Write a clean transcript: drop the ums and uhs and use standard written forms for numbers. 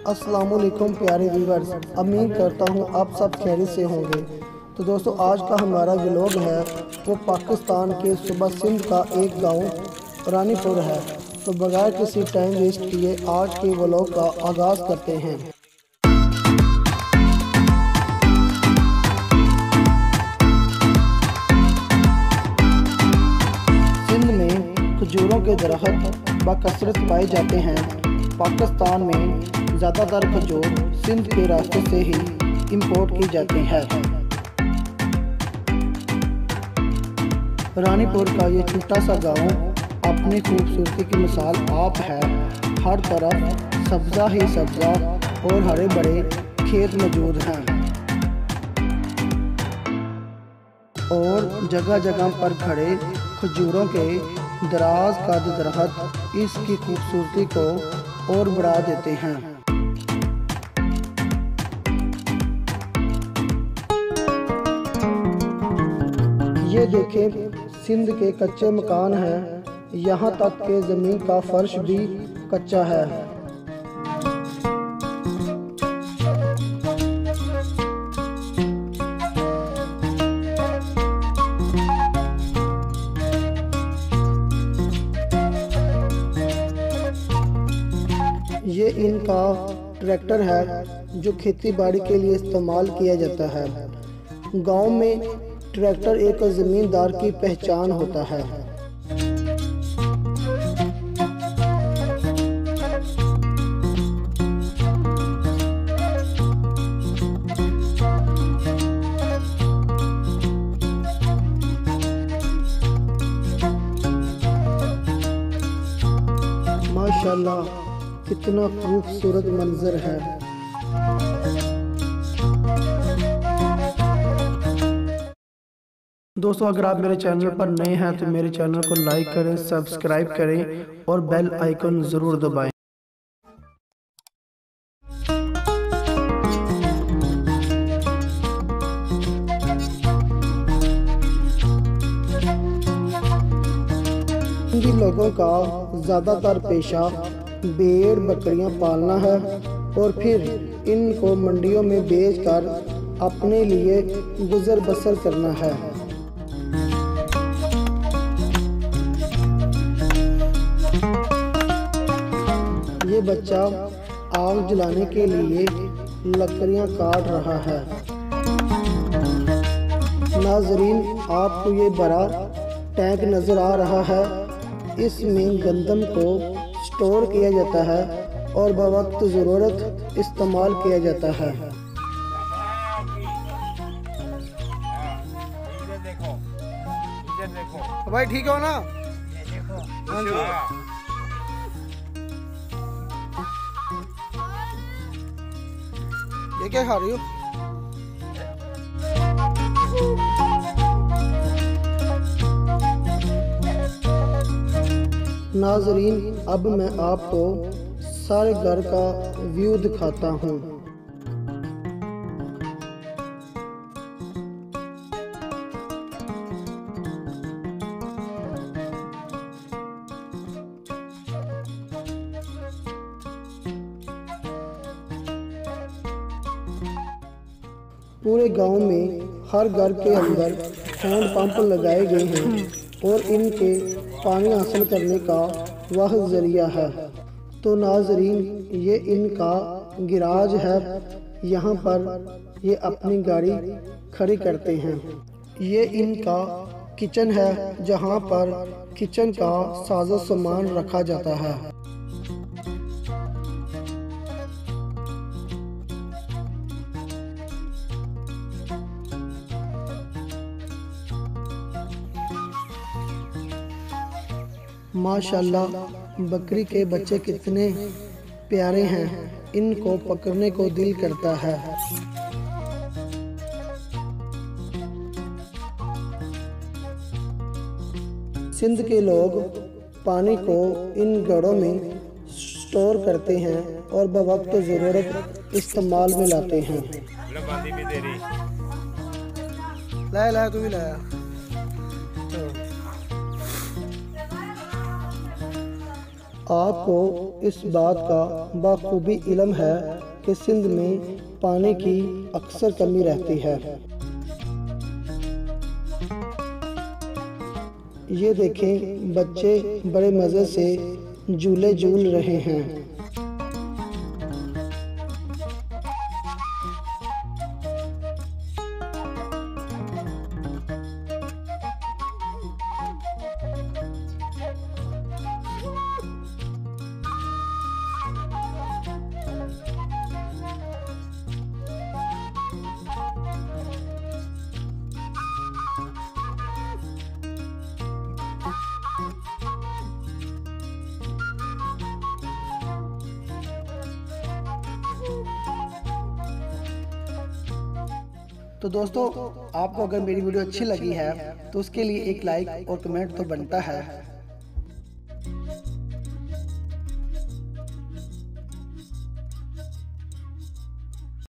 अस्सलाम वालेकुम प्यारे व्यूवर्स, उम्मीद करता हूँ आप सब खैरियत से होंगे। तो दोस्तों, आज का हमारा व्लॉग है वो पाकिस्तान के सूबा सिंध का एक गांव रानीपुर है। तो बगैर किसी टाइम वेस्ट किए आज के व्लॉग का आगाज़ करते हैं। सिंध में खजूरों के दरख्त बकसरत पाए जाते हैं। पाकिस्तान में ज़्यादातर खजूर सिंध के रास्ते से ही इंपोर्ट की जाती है। रानीपुर का ये छोटा सा गांव अपनी खूबसूरती की मिसाल आप है। हर तरफ सब्ज़ा ही सब्ज़ा और हरे भरे खेत मौजूद हैं और जगह जगह पर खड़े खजूरों के दराज का दरख्त इसकी खूबसूरती को और बढ़ा देते हैं। ये देखें, सिंध के कच्चे मकान हैं, यहाँ तक के ज़मीन का फर्श भी कच्चा है। ये इनका ट्रैक्टर है जो खेती बाड़ी के लिए इस्तेमाल किया जाता है। गांव में ट्रैक्टर एक ज़मींदार की पहचान होता है। माशाल्लाह, कितना खूबसूरत मंजर है। दोस्तों, अगर आप मेरे चैनल पर नए हैं तो मेरे चैनल को लाइक करें, सब्सक्राइब करें और बेल आइकन ज़रूर दबाएं। सिंधी लोगों का ज़्यादातर पेशा भेड़ बकरियां पालना है और फिर इनको मंडियों में बेचकर अपने लिए गुजर बसर करना है। ये बच्चा आग जलाने के लिए लकड़ियां काट रहा है। नाजरीन, आपको ये बड़ा टैंक नज़र आ रहा है। इसमें गंदम को स्टोर किया जाता है और बवक्त ज़रूरत इस्तेमाल किया जाता है। भाई ठीक हो ना? हाँ जी। ये क्या खा रही हो? नाजरीन, अब मैं आपको सारे घर का व्यू दिखाता हूँ। पूरे गांव में हर घर के अंदर हैंड पंप लगाए गए हैं और इनके पानी हासिल करने का वह ज़रिया है। तो नाजरीन, ये इनका गैराज है। यहाँ पर ये अपनी गाड़ी खड़ी करते हैं। ये इनका किचन है जहाँ पर किचन का साजो सामान रखा जाता है। माशाल्लाह, बकरी के बच्चे कितने प्यारे हैं, इनको पकड़ने को दिल करता है। सिंध के लोग पानी को इन घड़ों में स्टोर करते हैं और बवक्त ज़रूरत इस्तेमाल में लाते हैं। लाया तू भी लाया। आपको इस बात का बखूबी इल्म है कि सिंध में पानी की अक्सर कमी रहती है। ये देखें, बच्चे बड़े मज़े से झूले झूल रहे हैं। तो दोस्तों, आपको अगर मेरी वीडियो अच्छी लगी है तो उसके लिए एक लाइक और कमेंट तो बनता है।